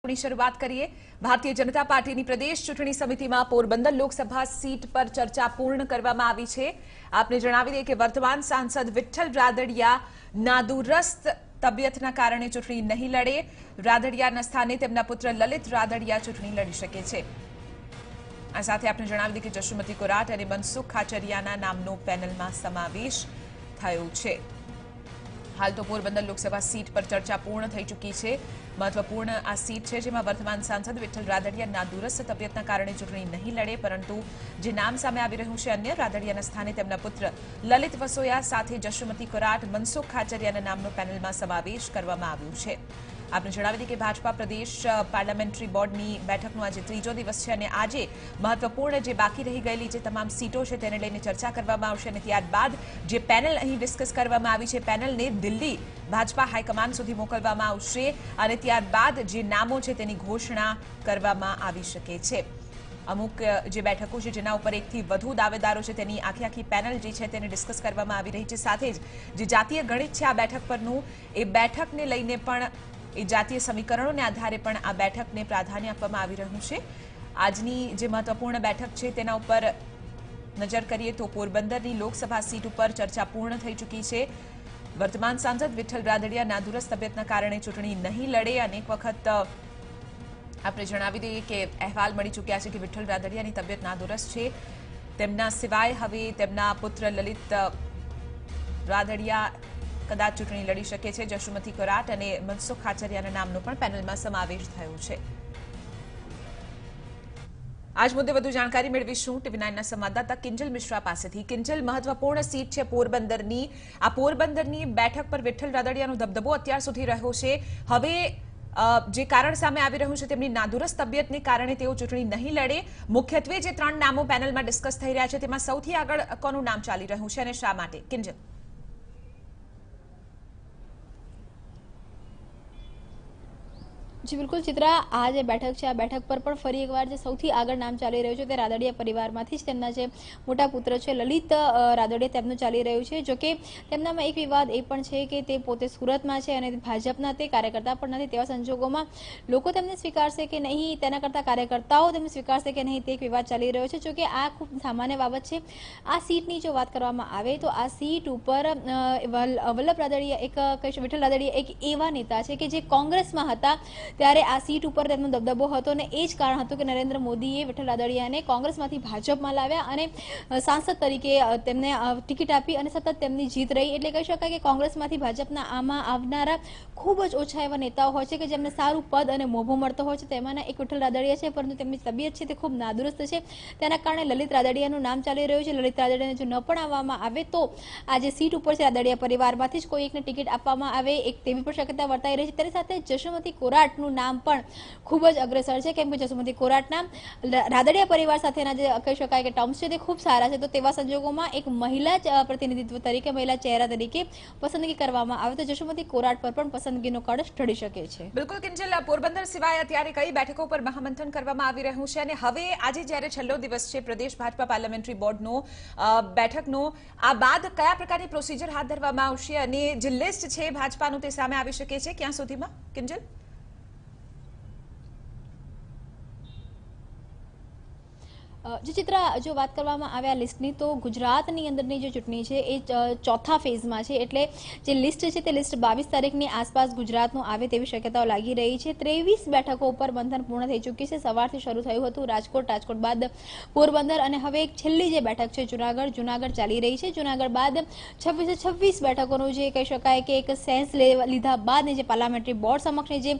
ની શરૂઆત કરીએ ભારતીય જનતા પાર્ટીની પ્રદેશ ચૂંટણી સમિતિમાં પોરબંદર લોકસભા સીટ પર ચર્ચા પૂર્ણ કરવામાં આવી છે। આપને જણાવી દઈએ કે વર્તમાન સાંસદ વિઠ્ઠલ રાદડિયા નાદુરસ્ત તબિયતના કારણે ચૂંટણી નહીં લડે। રાદડિયાના સ્થાને તેમના પુત્ર લલિત રાદડિયા ચૂંટણી લડી શકે છે। આ સાથે આપને જણાવી દઈએ કે જશુમતી કોરાટ અને મનસુખ ખાચરિયાના નામનો પેનલમાં સમાવેશ થયો છે। हाल तो पोरबंदर लोकसभा सीट पर चर्चा पूर्ण थई चुकी है। महत्वपूर्ण आ सीट है जेमां वर्तमान सांसद विठ्ठल रादडिया नादुरस्त तबियतना कारणे चूंटणी नहीं लड़े, परंतु जे नाम सामे आवी रह्युं छे अन्य रादडियाना स्थाने तेमना पुत्र ललित वसोया साथे जशुमती कोराट मनसुख खाचरियाना नामनो पेनलमां समावेश करवामां आव्यो छे। आपने जणावी दीए के भाजपा प्रदेश पार्लामेंटरी बोर्डनी बैठकनो आज त्रीजो दिवस है। आज महत्वपूर्ण जे बाकी रही गयेली जे तमाम सीटों है तेने लईने चर्चा करवामां आवशे अने त्यारबाद जे पेनल अहीं डिस्कस करवामां आवी छे पेनलने दिल्ही भाजपा हाईकमांड सुधी मोकलवामां आवशे अने त्यारबाद जे नामो छे तेनी घोषणा करवामां आवी शके छे। अमुक जे बैठको छे जेना उपर एकथी वधु दावेदारो छे तेनी आखी पेनल जे छे तेने डिस्कस करवामां आवी रही छे। साथे ज जे जातीय गणित छे आ बैठक परनुं ए बैठकने लईने पण ए जातीय समीकरणों आधारे पण आ बैठकने प्राधान्य आपवामां आवी रह्युं छे। आजनी जे महत्वपूर्ण बैठक छे तेना उपर नजर करीए तो पोरबंदरनी लोकसभा सीट पर चर्चा पूर्ण थई चुकी है। वर्तमान सांसद विठ्ठल रादडिया नादुरस्त तबियतना कारणे चूंटणी नहीं लड़े। अनेक वखत आपणे जणावी दઈએ કે અહેવાલ મળી ચૂક્યા છે કે વિઠ્ઠલ રાદડિયાની તબિયત નાદુરસ્ત છે। તેમના સિવાય હવે તેમના પુત્ર લલિત રાદડિયા कदाच चूंटणी लड़ी शके छे। जशुमती कोराट अने मनसुख खाचरियाना नामनो पण पेनलमां समावेश थयो छे। आज मुद्दे वधु जानकारी मेळवीशुं टीवी9 ना संवाददाता किंजल मिश्रा पासेथी। किंजल, महत्वपूर्ण सीट छे पोरबंदरनी। आ पोरबंदरनी बैठक पर विठ्ठल रादडियानो दबदबो अत्यार सुधी रह्यो छे। हवे जे कारण सामे आवी रह्युं छे तेमनी नादुरस्त तबियतने कारणे तेओ चूंटणी नहीं लड़े। मुख्यत्वे जे 3 नामो पेनलमां डिस्कस थई रह्या छे तेमां सौथी आगळ कोनुं नाम चाली रह्युं छे अने शा माटे? किंजल। जी बिल्कुल चित्रा, आ जे बैठक है आ बैठक पर पण फरी एकवार जे सौथी आगळ नाम चाली रह्युं छे ते रादडिया परिवारमांथी ज तेमना जे मोटा पुत्र छे ललित रादडिया तेमनुं चाली रह्युं छे। जो के तेमनामां एक विवाद ए पण छे के ते पोते सुरतमां छे अने भाजपना ते कार्यकर्ता पण नथी। तेवा संजोगोमां लोको तेमने स्वीकारशे के नहीं, तेना करता कार्यकर्ताओ तेमने स्वीकारशे के नहीं ते एक विवाद चाली रह्यो छे। जो के आ खूब सामान्य बाबत छे। आ सीटनी जो वात करवामां आवे तो आ सीट उपर वल्लभ रादडिया एक विठ्ठल रादडिया एक एवा नेता छे के जे कांग्रेसमां हता त्यारे आ सीट उपर तेमनो दबदबो हतो ने ए ज कारण हतुं के नरेन्द्र मोदीए विठ्ठल रादडियाने कांग्रेसमांथी भाजपमां लाव्या अने सांसद तरीके तेमने टिकिट आपी अने सतत तेमनी जीत रही। एटले कही शकाय के कांग्रेसमांथी भाजपना आमां आवनारा खूब ज ओछा एवा नेताओ होय छे के जेमने सारूं पद अने मोभो मळतो होय छे। तेमांना एक विठ्ठल रादडिया छे, परंतु तेमनी तबियत छे ते खूब नादुरस्त छे। तेना कारणे ललित रादडियानुं नाम चाली रह्युं छे। ललित रादडियाने जो न पण आववामां आवे तो आ जे सीट उपर छे रादडिया परिवारमांथी ज कोई एकने टिकिट आपवामां आवे एक तेवी पण शक्यता वर्ताई रही छे। तेनी साथे जशुमती कोराटनुं नाम पण खूब ज अग्रेसर छे, केम के जशुमती कोराटना रादडिया परिवार साथेना जे कही शकाय के टर्म्स छे ते खूब सारा छे। तो तेवा संजोगोमां एक महिला प्रतिनिधित्व तरीके महिला चेहरा तरीके पसंदगी करवामां आवे तो जशुमती कोराट पर पण पसंदगीनो कळश ढળી શકે છે। बिल्कुल किंजल, पोरबंदर सिवाय अत्यारे कई बैठकों पर महामंथन करवामां आवी रह्युं छे अने हवे आजे ज्यारे छेल्लो दिवस छे प्रदेश भाजपा पार्लामेंटरी बोर्डनो बैठकनो आ बाद कया प्रकारनी प्रोसिजर हाथ धरवामां आवशे अने जे लिस्ट छे भाजपानुं ते सामे आवी शके छे क्यां सुधीमां? किंजल। जो चित्रा जो बात करवामां आवे आ लिस्टनी तो गुजरातनी अंदरनी जो चूंटणी छे ए चौथा फेजमां छे। एटले जे लिस्ट छे ते लिस्ट 22 तारीखनी आसपास गुजरातनुं आवे तेवी शक्यताओ लागी रही छे। 23 बैठको पर मंथन पूर्ण थई चूक्युं छे। सवारथी शरू थयुं हतुं राजकोट, राजकोट बाद पोरबंदर अने हवे एक छेल्ली जे बैठक छे जुनागढ़, जुनागढ़ चाली रही छे। जुनागढ़ बाद 26 बैठकोनुं जे कही शकाय के एक सेन्स लीधा बाद जे पार्लामेंटरी बोर्ड समक्षनी जे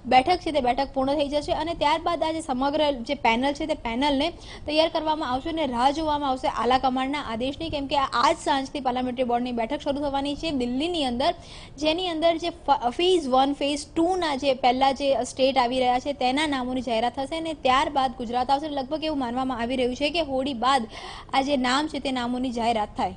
बैठक छे ते बैठक पूर्ण थई जशे अने त्यारबाद आ जे समग्र जे पेनल छे ते पेनलने तैयार करवामां आवशे अने राह जोवामां आवशे आला कमांडना आदेशनी, केम के आज सांजथी पार्लामेंटरी बोर्डनी बैठक शरू थवानी छे दिल्हीनी अंदर, जेनी अंदर जे फेज 1 फेज 2 ना जे पहला जे स्टेट आवी रह्या छे तेना नामोनी जाहेरात थशे अने त्यारबाद गुजरात आवशे। लगभग एवुं मानवामां आवी रह्युं छे के होળી बाद आ जे नाम छे ते नामोनी जाहेरात थाय।